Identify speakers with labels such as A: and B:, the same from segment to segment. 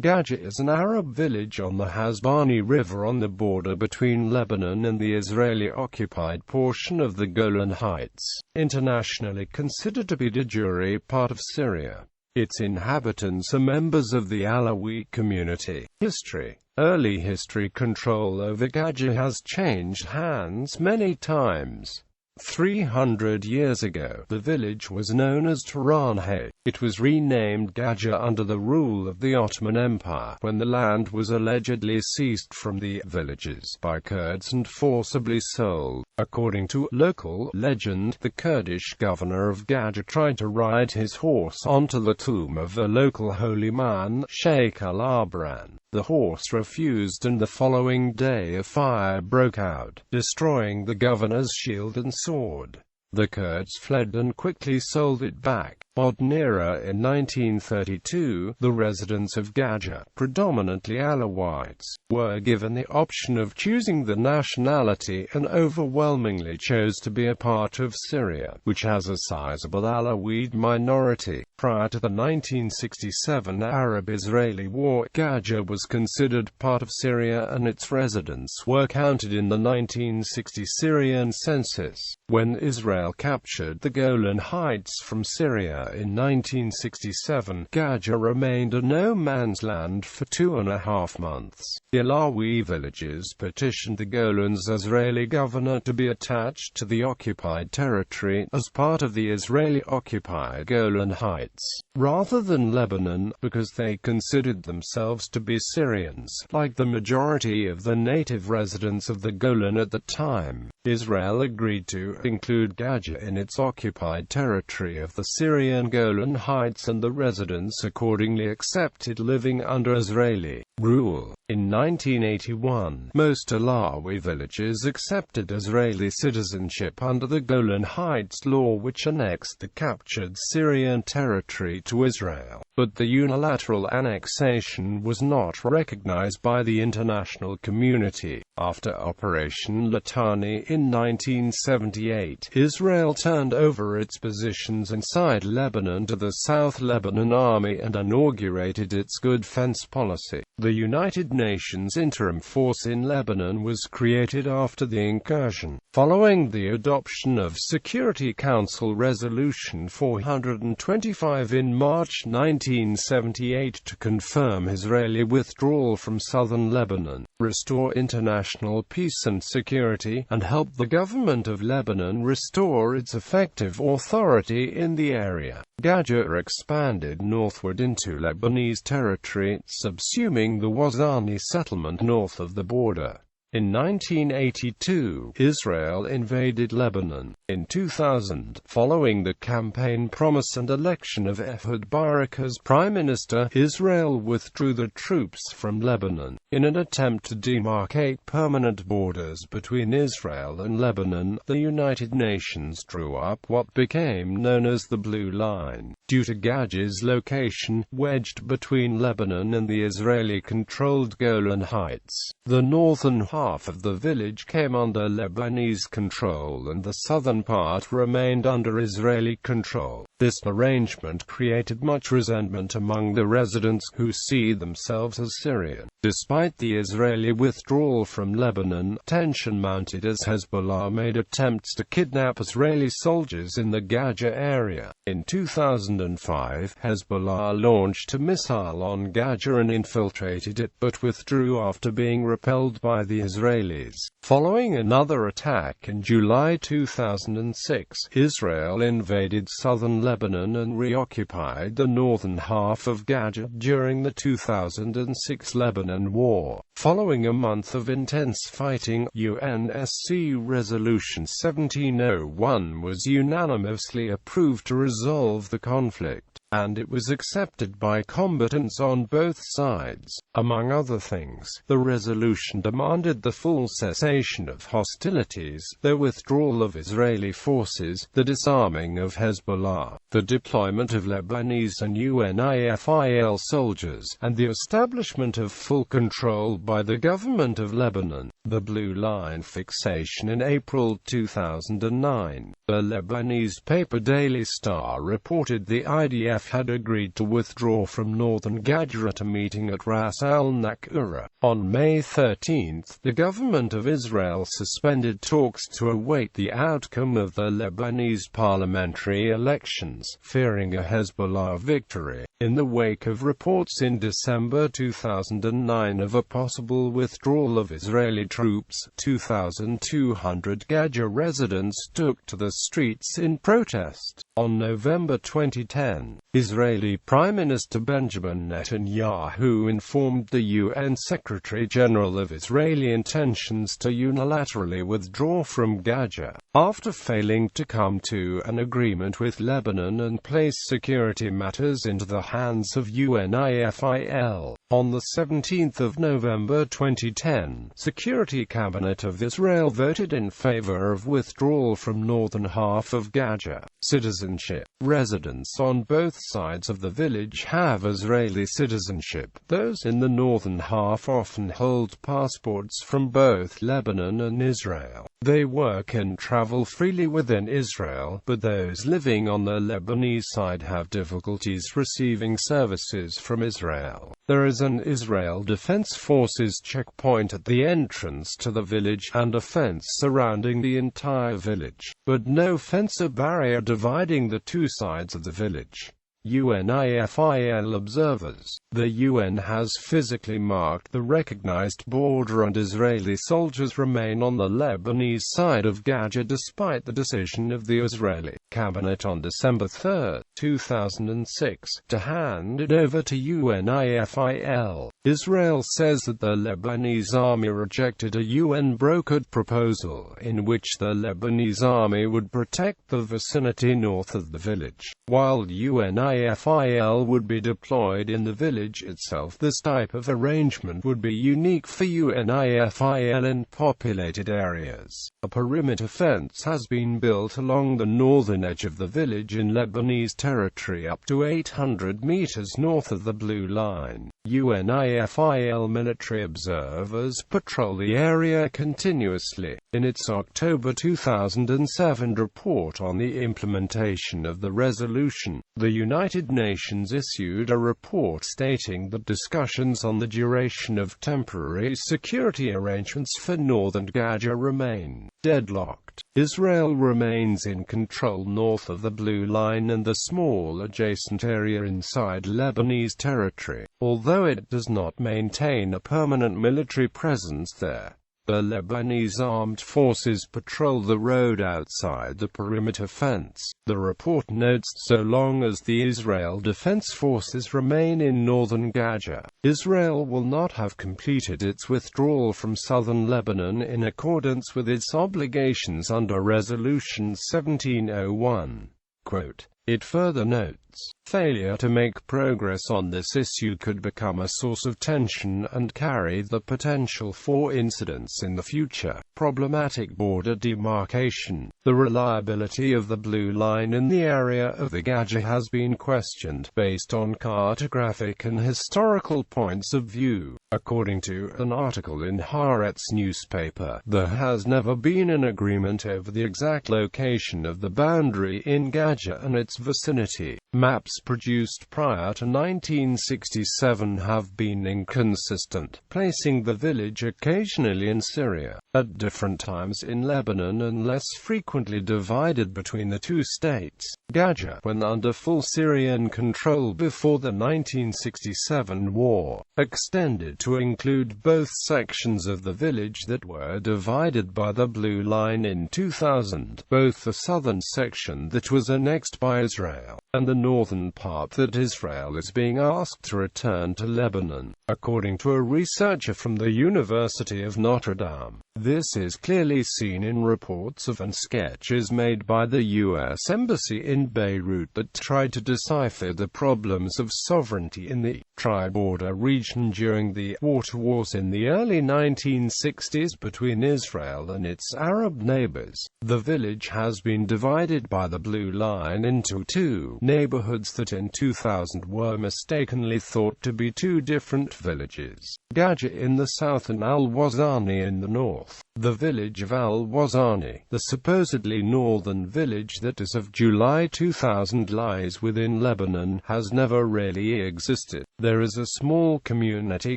A: Ghajar is an Arab village on the Hasbani River on the border between Lebanon and the Israeli-occupied portion of the Golan Heights, internationally considered to be de jure part of Syria. Its inhabitants are members of the Alawite community. History. Early history. Control over Ghajar has changed hands many times. 300 years ago, the village was known as Golan Heights. It was renamed Ghajar under the rule of the Ottoman Empire, when the land was allegedly seized from the villagers by Kurds and forcibly sold. According to local legend, the Kurdish governor of Ghajar tried to ride his horse onto the tomb of a local holy man, Sheikh al-Abran. The horse refused, and the following day a fire broke out, destroying the governor's shield and sword. The Kurds fled and quickly sold it back. Modern era. In 1932, the residents of Ghajar, predominantly Alawites, were given the option of choosing the nationality and overwhelmingly chose to be a part of Syria, which has a sizable Alawite minority. Prior to the 1967 Arab-Israeli War, Ghajar was considered part of Syria and its residents were counted in the 1960 Syrian census. When Israel captured the Golan Heights from Syria in 1967, Ghajar remained a no-man's land for 2.5 months. The Alawi villagers petitioned the Golan's Israeli governor to be attached to the occupied territory as part of the Israeli-occupied Golan Heights, rather than Lebanon, because they considered themselves to be Syrians, like the majority of the native residents of the Golan at the time. Israel agreed to include Ghajar in its occupied territory of the Syrian Golan Heights, and the residents accordingly accepted living under Israeli rule. In 1981, most Alawi villages accepted Israeli citizenship under the Golan Heights law, which annexed the captured Syrian territory to Israel. But the unilateral annexation was not recognized by the international community. After Operation Litani in 1978, Israel turned over its positions inside Lebanon to the South Lebanon Army and inaugurated its good fence policy. The United Nations Interim Force in Lebanon was created after the incursion, following the adoption of Security Council Resolution 425 in March 1978 to confirm Israeli withdrawal from southern Lebanon, restore international peace and security, and help the government of Lebanon restore its effective authority in the area. Ghajar expanded northward into Lebanese territory, subsuming the Wazani settlement north of the border. In 1982, Israel invaded Lebanon. In 2000, following the campaign promise and election of Ehud Barak as prime minister, Israel withdrew the troops from Lebanon. In an attempt to demarcate permanent borders between Israel and Lebanon, the United Nations drew up what became known as the Blue Line. Due to Ghajar's location, wedged between Lebanon and the Israeli-controlled Golan Heights, the northern half of the village came under Lebanese control and the southern part remained under Israeli control. This arrangement created much resentment among the residents, who see themselves as Syrian. Despite the Israeli withdrawal from Lebanon, tension mounted as Hezbollah made attempts to kidnap Israeli soldiers in the Ghajar area. In 2005, Hezbollah launched a missile on Ghajar and infiltrated it, but withdrew after being repelled by the Israelis. Following another attack in July 2006, Israel invaded southern Lebanon and reoccupied the northern half of Ghajar during the 2006 Lebanon War. Following a month of intense fighting, UNSC Resolution 1701 was unanimously approved to resolve the conflict, and it was accepted by combatants on both sides. Among other things, the resolution demanded the full cessation of hostilities, the withdrawal of Israeli forces, the disarming of Hezbollah, the deployment of Lebanese and UNIFIL soldiers, and the establishment of full control by the government of Lebanon. The Blue Line fixation. In April 2009, the Lebanese paper Daily Star reported the IDF IDF had agreed to withdraw from northern Ghajar at a meeting at Ras al-Nakura. On May 13, the government of Israel suspended talks to await the outcome of the Lebanese parliamentary elections, fearing a Hezbollah victory. In the wake of reports in December 2009 of a possible withdrawal of Israeli troops, 2,200 Ghajar residents took to the streets in protest. On November 2010, Israeli Prime Minister Benjamin Netanyahu informed the UN Secretary-General of Israeli intentions to unilaterally withdraw from Ghajar, after failing to come to an agreement with Lebanon and place security matters into the hands of UNIFIL. On 17 November 2010, Security Cabinet of Israel voted in favor of withdrawal from northern half of Ghajar. Citizenship. Residents on both sides of the village have Israeli citizenship. Those in the northern half often hold passports from both Lebanon and Israel. They work and travel freely within Israel, but those living on the Lebanese side have difficulties receiving services from Israel. There is an Israel Defense Forces checkpoint at the entrance to the village, and a fence surrounding the entire village, but no fence or barrier dividing the two sides of the village. UNIFIL observers. The UN has physically marked the recognized border, and Israeli soldiers remain on the Lebanese side of Ghajar despite the decision of the Israeli cabinet on December 3, 2006, to hand it over to UNIFIL. Israel says that the Lebanese army rejected a UN-brokered proposal in which the Lebanese army would protect the vicinity north of the village, while UNIFIL would be deployed in the village itself. This type of arrangement would be unique for UNIFIL in populated areas. A perimeter fence has been built along the northern edge of the village in Lebanese territory up to 800 meters north of the Blue Line. UNIFIL military observers patrol the area continuously. In its October 2007 report on the implementation of the resolution, the United Nations issued a report stating that discussions on the duration of temporary security arrangements for northern Ghajar remain deadlocked. Israel remains in control north of the Blue Line and the small adjacent area inside Lebanese territory, although it does not maintain a permanent military presence there. The Lebanese armed forces patrol the road outside the perimeter fence. The report notes so long as the Israel Defense Forces remain in northern Ghajar, Israel will not have completed its withdrawal from southern Lebanon in accordance with its obligations under Resolution 1701. Quote, it further notes, failure to make progress on this issue could become a source of tension and carry the potential for incidents in the future. Problematic border demarcation. The reliability of the Blue Line in the area of the Ghajar has been questioned, based on cartographic and historical points of view. According to an article in Haaretz newspaper, there has never been an agreement over the exact location of the boundary in Ghajar and its vicinity. Maps produced prior to 1967 have been inconsistent, placing the village occasionally in Syria, at different times in Lebanon, and less frequently divided between the two states. Ghajar, when under full Syrian control before the 1967 war, extended to include both sections of the village that were divided by the Blue Line in 2000, both the southern section that was annexed by Israel, and the northern part that Israel is being asked to return to Lebanon, according to a researcher from the University of Notre Dame. This is clearly seen in reports of and sketches made by the U.S. Embassy in Beirut that tried to decipher the problems of sovereignty in the tri-border region during the water wars in the early 1960s between Israel and its Arab neighbors. The village has been divided by the Blue Line into two neighborhoods that in 2000 were mistakenly thought to be two different villages, Ghajar in the south and Al-Wazani in the north. The village of Al-Wazani, the supposedly northern village that as of July 2000 lies within Lebanon, has never really existed. There is a small community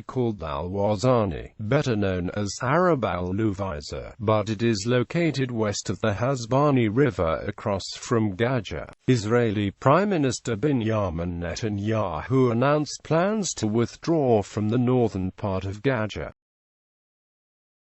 A: called Al-Wazani, better known as Arab al-Luwaiza, but it is located west of the Hasbani River across from Ghajar. Israeli Prime Minister Benjamin Netanyahu announced plans to withdraw from the northern part of Ghajar.